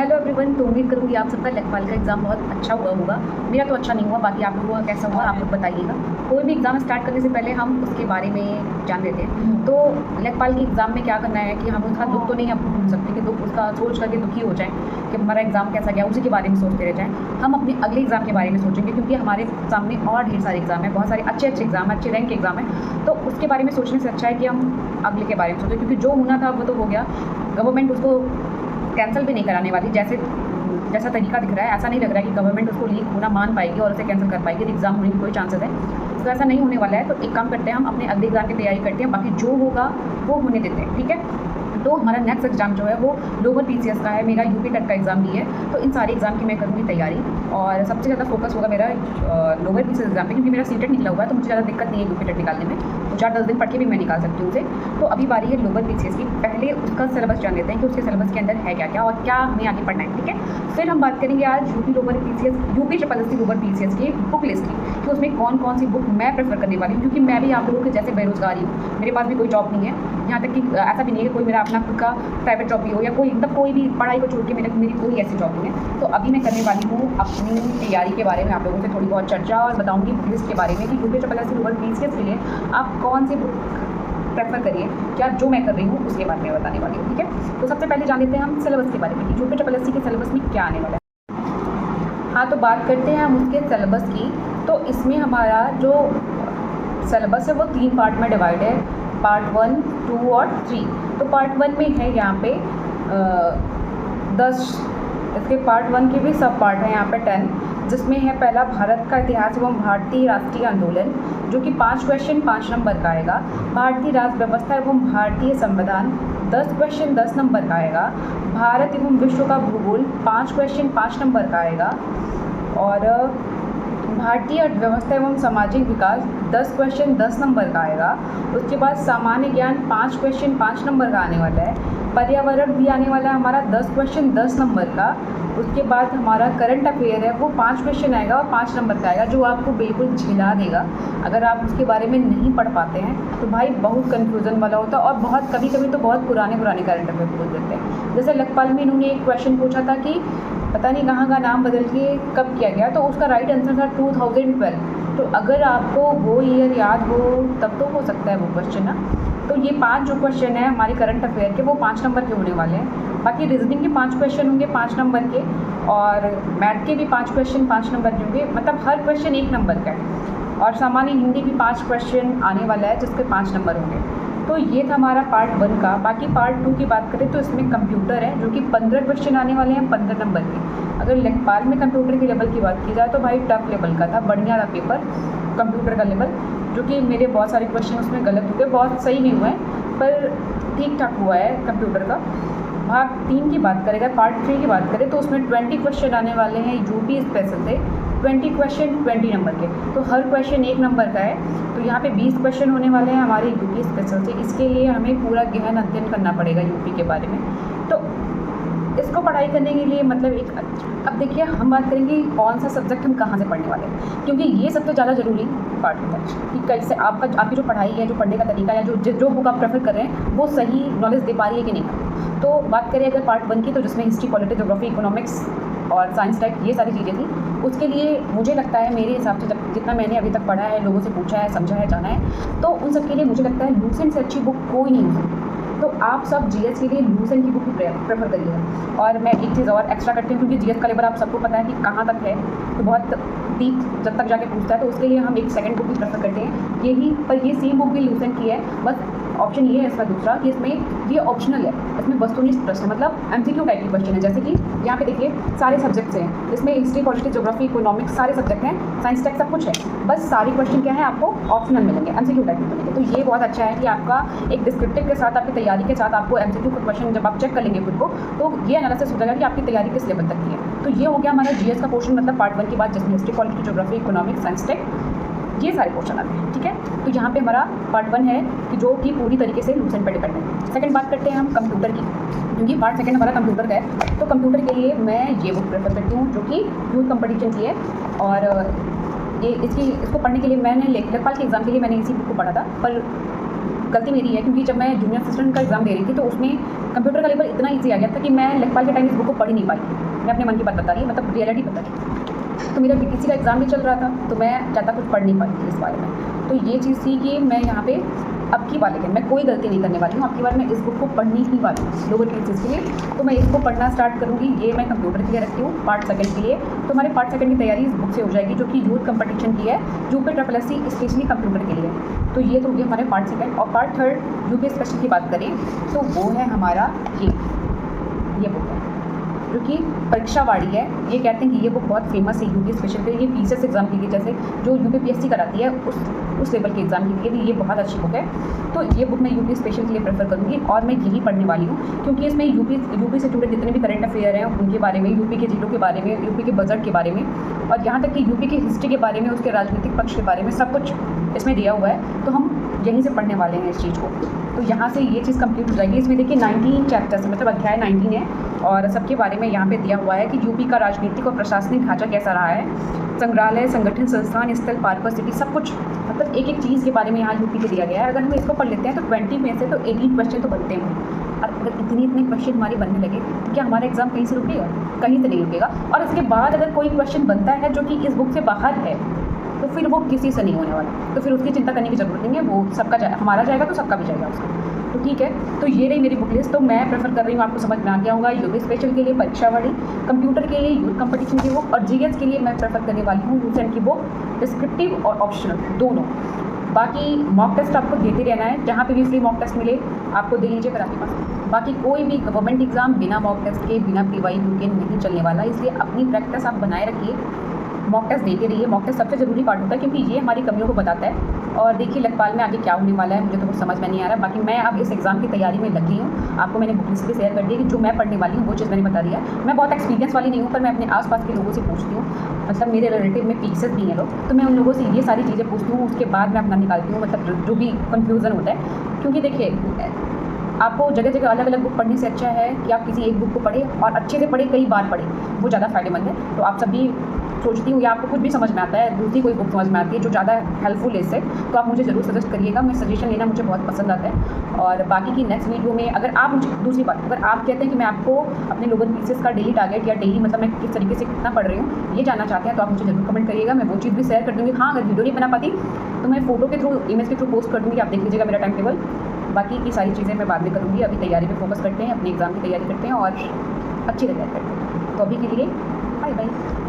Hello everyone. तो उम्मीद करूँगी आप सबका लेखपाल का एग्ज़ाम बहुत अच्छा हुआ होगा। मेरा तो अच्छा नहीं हुआ, बाकी आप लोगों का कैसा हुआ आप लोग बताइएगा। कोई भी एग्ज़ाम स्टार्ट करने से पहले हम उसके बारे में जान लेते हैं। तो लेखपाल के एग्ज़ाम में क्या करना है कि हम उसका दुख तो नहीं हम भूल सकते कि दुख उसका सोच करके दुखी हो जाएँ कि हमारा एग्ज़ाम कैसा गया, उसी के बारे में सोचते रह जाएँ। हम अपने अगले एग्ज़ाम के बारे में सोचेंगे क्योंकि हमारे सामने और ढेर सारे एग्ज़ाम हैं, बहुत सारे अच्छे एग्ज़ाम हैं, अच्छे रैंक के एग्ज़ाम हैं। तो उसके बारे में सोचने से अच्छा है कि हम अगले के बारे में सोचें, क्योंकि जो होना था वो तो हो गया। गवर्नमेंट उसको कैंसिल भी नहीं कराने वाली। जैसा तरीका दिख रहा है ऐसा नहीं लग रहा है कि गवर्नमेंट उसको लीक होना मान पाएगी और उसे कैंसिल कर पाएगी, एग्ज़ाम होने की कोई चांसेस है। तो ऐसा नहीं होने वाला है। तो एक काम करते हैं, हम अपने अगले एग्ज़ाम की तैयारी करते हैं, बाकी जो होगा वो होने देते हैं, ठीक है। तो हमारा नेक्स्ट एग्ज़ाम जो है वो लोअर पीसीएस का है, मेरा यूपी टेट का एग्ज़ाम भी है। तो इन सारे एग्ज़ाम की मैं करूँगी तैयारी और सबसे ज़्यादा फोकस होगा मेरा लोअर पीसीएस एग्ज़ाम पे, क्योंकि मेरा सीटेट निकला हुआ है। तो मुझे ज़्यादा दिक्कत नहीं है यूपी टेट निकालने में, तो 4-10 दिन पढ़ के भी मैं निकाल सकती हूँ उसे। तो अभी बारी है लोअर पीसीएस की। पहले उसका सिलेबस जान लेते हैं कि उसके सिलेबस के अंदर है क्या क्या और क्या हमें आगे पढ़ना है, ठीक है। फिर हम बात करेंगे आज UP triple S lower PCS की बुक लिस्ट की, कि उसमें कौन कौन सी बुक मैं प्रेफर करने वाली हूँ, क्योंकि मैं भी आप लोगों के जैसे बेरोज़गार ही हूँ, मेरे पास भी कोई जॉब नहीं है। यहाँ तक कि ऐसा भी नहीं है कि कोई मेरा अपना खुद का प्राइवेट जॉब भी हो या कोई भी पढ़ाई को छोड़ के मेरी कोई ऐसी जॉब नहीं है। तो अभी मैं करने वाली हूँ अपनी तैयारी के बारे में आप लोगों से थोड़ी बहुत चर्चा और बताऊँगी बुक लिस्ट के बारे में कि UP triple S lower PCS के लिए आप कौन सी बुक प्रेफर करिए, क्या जो मैं कर रही हूँ उसके बारे में बताने वाली हूँ, ठीक है। तो सबसे पहले जान लेते हैं हम सिलेबस के बारे में कि यूपी ट्रिपल एस के सिलेबस में क्या आने वाला है। हाँ, तो बात करते हैं हम उसके सिलेबस की। तो इसमें हमारा जो सिलेबस है वो 3 पार्ट में डिवाइड है, पार्ट 1, 2 और 3। तो पार्ट 1 में है यहाँ पे 10, इसके पार्ट 1 के भी सब पार्ट हैं यहाँ पे 10, जिसमें है पहला भारत का इतिहास एवं भारतीय राष्ट्रीय आंदोलन, जो कि 5 क्वेश्चन 5 नंबर का आएगा। भारतीय राज्य व्यवस्था एवं भारतीय संविधान 10 क्वेश्चन 10 नंबर का आएगा। भारत एवं विश्व का भूगोल 5 क्वेश्चन 5 नंबर का आएगा। और भारतीय अर्थव्यवस्था एवं सामाजिक विकास 10 क्वेश्चन 10 नंबर का आएगा। उसके बाद सामान्य ज्ञान 5 क्वेश्चन 5 नंबर का आने वाला है। पर्यावरण भी आने वाला है हमारा 10 क्वेश्चन 10 नंबर का। उसके बाद हमारा करंट अफेयर है वो 5 क्वेश्चन आएगा और 5 नंबर का आएगा, जो आपको बिल्कुल झिला देगा। अगर आप उसके बारे में नहीं पढ़ पाते हैं तो भाई बहुत कन्फ्यूज़न वाला होता है, और बहुत कभी कभी तो बहुत पुराने करंट अफेयर पूछ देते हैं। जैसे लेखपाल में इन्होंने एक क्वेश्चन पूछा था कि पता नहीं कहाँ का नाम बदल के कब किया गया, तो उसका राइट आंसर था 2012। तो अगर आपको वो ईयर याद हो तब तो हो सकता है वो क्वेश्चन ना। तो ये 5 जो क्वेश्चन है हमारे करंट अफेयर के वो 5 नंबर के होने वाले हैं। बाकी रीजनिंग के 5 क्वेश्चन होंगे 5 नंबर के, और मैथ के भी 5 क्वेश्चन 5 नंबर के होंगे, मतलब हर क्वेश्चन 1 नंबर का है। और सामान्य हिंदी भी 5 क्वेश्चन आने वाला है जिसके 5 नंबर होंगे। तो ये था हमारा पार्ट 1 का। बाकी पार्ट 2 की बात करें तो इसमें कंप्यूटर है, जो कि 15 क्वेश्चन आने वाले हैं 15 नंबर के। अगर लेखपाल में कंप्यूटर के लेवल की बात की जाए तो भाई टफ लेवल का था, बढ़िया था पेपर कंप्यूटर का लेवल, जो कि मेरे बहुत सारे क्वेश्चन उसमें गलत हुए, बहुत सही भी हुए हैं पर ठीक ठाक हुआ है कंप्यूटर का। भाग 3 की बात करें, पार्ट 3 की बात करें तो उसमें 20 क्वेश्चन आने वाले हैं यूपी स्पेशल से। 20 क्वेश्चन 20 नंबर के, तो हर क्वेश्चन 1 नंबर का है। तो यहाँ पे 20 क्वेश्चन होने वाले हैं हमारे यूपी स्पेशल से। इसके लिए हमें पूरा गहन अध्ययन करना पड़ेगा यूपी के बारे में। तो इसको पढ़ाई करने के लिए मतलब अब देखिए हम बात करेंगे कौन सा सब्जेक्ट हम कहाँ से पढ़ने वाले हैं, क्योंकि ये सबसे ज़्यादा ज़रूरी पार्ट होता है कि कैसे आपकी जो पढ़ाई है, जो पढ़ने का तरीका या जो बुक आप प्रेफर कर रहे हैं वो सही नॉलेज दे पा रही है कि नहीं। तो बात करें अगर पार्ट 1 की, तो जिसमें हिस्ट्री, पॉलिटी, ज्योग्राफी, इकोनॉमिक्स और साइंस टेक ये सारी चीज़ें थी, उसके लिए मुझे लगता है मेरे हिसाब से जितना मैंने अभी तक पढ़ा है, लोगों से पूछा है, समझा है, जाना है, तो उन सब के लिए मुझे लगता है लूसेंट से अच्छी बुक कोई नहीं हो सकती। तो आप सब जीएस के लिए लूसेंट की बुक प्रेफर करिएगा। और मैं एक चीज़ और एक्स्ट्रा करती हूँ, क्योंकि जीएस का लेवल आप सबको पता है कि कहाँ तक है, तो बहुत डीप जब तक जाके पूछता है, तो उसके लिए हम एक सेकंड बुक भी प्रेफर करते हैं यही। पर ये सेम बुक भी लूसेंट की है, बस ऑप्शन ये है इसका दूसरा कि इसमें ये ऑप्शनल है, इसमें वस्तुनिष्ठ प्रश्न मतलब एमसीक्यू टाइप के क्वेश्चन है। जैसे कि यहाँ पे देखिए सारे सब्जेक्ट्स हैं, इसमें हिस्ट्री, पॉलिटी, ज्योग्राफी, इकोनॉमिक्स सारे सब्जेक्ट हैं, साइंस टेक सब कुछ है, बस सारे क्वेश्चन क्या है आपको ऑप्शनल मिलेंगे, एमसीक्यू टाइप में मिलेंगे। तो ये बहुत अच्छा है कि आपका एक डिस्क्रिप्टिव के साथ, आपकी तैयारी के साथ आपको एमसीक्यू का क्वेश्चन जब आप चेक कर लेंगे खुद को, तो ये एनालिसिस हो जाएगा कि आपकी तैयारी किस लेवल तक की है। तो ये हो गया हमारा जीएस का पोर्शन, मतलब पार्ट 1 के बाद जिसमें history, polity, geography, economics, science tech ये सारे क्वेश्चन आते हैं, ठीक है। तो यहाँ पे हमारा पार्ट 1 है कि जो कि पूरी तरीके से लूसेंट पर डिपेंड है। सेकंड बात करते हैं हम कंप्यूटर की, क्योंकि पार्ट 2 हमारा कंप्यूटर का है। तो कंप्यूटर के लिए मैं ये बुक प्रेफर करती हूँ जो कि यूथ कंपटीशन की है, और ये इसको पढ़ने के लिए मैंने लेखपाल के एग्ज़ाम के लिए मैंने इसी बुक को पढ़ा था। पर गलती मेरी है, क्योंकि जब मैं जूनियर असिस्टेंट का एग्ज़ाम दे रही थी तो उसमें कंप्यूटर का लेवल इतना ईजी आ गया था कि मैं लेखपाल के टाइम इस बुक को पढ़ ही नहीं पाई। मैं अपने मन की बात बता रही हूँ, मतलब रियलिटी बता रही हूँ। तो मेरा बीटीसी का एग्ज़ाम भी चल रहा था, तो मैं ज़्यादा कुछ पढ़ नहीं पाई थी इस बारे में। तो ये चीज़ थी कि मैं यहाँ पे अब की बार, लेकिन मैं कोई गलती नहीं करने वाली हूँ। अब की बार मैं इस बुक को पढ़नी ही वाली हूँ लोअर केसेस के लिए। तो मैं इसको पढ़ना स्टार्ट करूँगी। ये मैं कंप्यूटर के लिए रखती हूँ पार्ट सेकंड के लिए। तो हमारे पार्ट सेकंड की तैयारी इस बुक से हो जाएगी, जो कि यूथ कंपटीशन की है, यूपी SSSC स्पेशली कंप्यूटर के लिए। तो ये तो हो गया हमारे पार्ट सेकंड। और पार्ट थर्ड यूपी स्पेशल की बात करें तो वो है हमारा ये बुक है, जो कि परीक्षावाड़ी है। ये कहते हैं कि ये बुक बहुत फेमस है यूपी स्पेशल के लिए, पीसीएस एग्ज़ाम के लिए, जैसे जो यूपीपीएससी कराती है उस लेवल के एग्ज़ाम के लिए भी ये बहुत अच्छी बुक है। तो ये बुक मैं यूपी स्पेशल के लिए प्रेफर करूँगी और मैं यही पढ़ने वाली हूँ, क्योंकि इसमें यूपी से जुड़े जितने भी करंट अफेयर हैं उनके बारे में, यूपी के जिलों के बारे में, यूपी के बजट के बारे में, और यहाँ तक कि यूपी की हिस्ट्री के बारे में, उसके राजनीतिक पक्ष के बारे में सब कुछ इसमें दिया हुआ है। तो हम यहीं से पढ़ने वाले हैं इस चीज़ को। तो यहाँ से ये चीज़ कंप्लीट हो जाएगी। इसमें देखिए 19 चैप्टर्स, मतलब अध्याय 19 है, और सबके बारे में यहाँ पे दिया हुआ है कि यूपी का राजनीतिक और प्रशासनिक ढांचा कैसा रहा है, संग्रहालय, संगठन, संस्थान, स्थल, पार्क और सिटी, सब कुछ, मतलब एक एक चीज़ के बारे में यहाँ यूपी के दिया गया है। अगर हम इसको पढ़ लेते हैं तो 20 में से तो 18 क्वेश्चन तो बनते हैं। और अगर इतने क्वेश्चन हमारे बनने लगे तो क्या हमारा एग्ज़ाम कहीं से रुकेगा? कहीं से नहीं रुकेगा। और इसके बाद अगर कोई क्वेश्चन बनता है जो कि इस बुक से बाहर है, तो फिर वो किसी से नहीं होने वाला। तो फिर उसकी चिंता करने की ज़रूरत नहीं है, वो सबका हमारा जाएगा तो सबका भी जाएगा उसका। तो ठीक है, तो ये रही मेरी बुक लिस्ट। तो मैं प्रेफर कर रही हूँ, आपको समझ में आ गया होगा, यूपी स्पेशल के लिए परीक्षावाड़ी, कंप्यूटर के लिए यूथ कंपटीशन की बुक, और जीएस के लिए मैं प्रेफर करने वाली हूँ यूसेंट की बुक, डिस्क्रिप्टिव और ऑप्शनल दोनों। बाकी मॉक टेस्ट आपको देते रहना है, जहाँ पे भी फ्री मॉक टेस्ट मिले आपको दे लीजिए अगर आपके पास। बाकी कोई भी गवर्नमेंट एग्ज़ाम बिना मॉक टेस्ट के, बिना PYQ के नहीं चलने वाला, इसलिए अपनी प्रैक्टिस आप बनाए रखिए, मॉक टेस्ट देते रहिए। मॉक टेस्ट सबसे ज़रूरी पार्ट होता है, क्योंकि ये हमारी कमियों को बताता है। और देखिए लेखपाल में आगे क्या होने वाला है मुझे तो कुछ समझ में नहीं आ रहा। बाकी मैं अब इस एग्ज़ाम की तैयारी में लगी हूँ। आपको मैंने बुक लिस्ट भी शेयर कर दी कि जो मैं पढ़ने वाली हूँ वो चीज़ मैंने बता दिया। मैं बहुत एक्सपीरियंस वाली नहीं हूँ, पर मैं अपने आसपास के लोगों से पूछती हूँ, मतलब मेरे रिलेटिव में पीसेस भी हैं लोग, तो मैं उन लोगों से ये सारी चीज़ें पूछती हूँ, उसके बाद मैं अपना निकालती हूँ, मतलब जो भी कन्फ्यूज़न होता है। क्योंकि देखिए आपको जगह जगह अलग अलग बुक पढ़ने से अच्छा है कि आप किसी एक बुक को पढ़ें और अच्छे से पढ़ें, कई बार पढ़ें, वो ज़्यादा फ़ायदेमंद है। तो आप सभी सोचती हूँ या आपको कुछ भी समझ में आता है, दूसरी कोई बुक समझ में आती है जो ज़्यादा हेल्पफुल है इससे, तो आप मुझे ज़रूर सजेस्ट करिएगा। मैं सजेशन लेना मुझे बहुत पसंद आता है। और बाकी की नेक्स्ट वीडियो में अगर आप मुझे, दूसरी बात, अगर आप कहते हैं कि मैं आपको अपने लोअर पीसेस का डेली टारगेट या डेली मतलब मैं किस तरीके से कितना पढ़ रही हूँ ये जानना चाहते हैं, तो आप मुझे ज़रूर कमेंट करिएगा। मैं वो चीज़ भी शेयर कर दूँगी। हाँ, अगर वीडियो नहीं बना पाती तो मैं फ़ोटो के थ्रू, इमेज के थ्रू पोस्ट कर दूँगी, आप देख लीजिएगा मेरा टाइम टेबल। बाकी की सारी चीज़ें मैं बाद में करूँगी। अभी तैयारी पे फोकस करते हैं, अपने एग्ज़ाम की तैयारी करते हैं और अच्छी तैयारी करते हैं। तो अभी के लिए बाय बाय।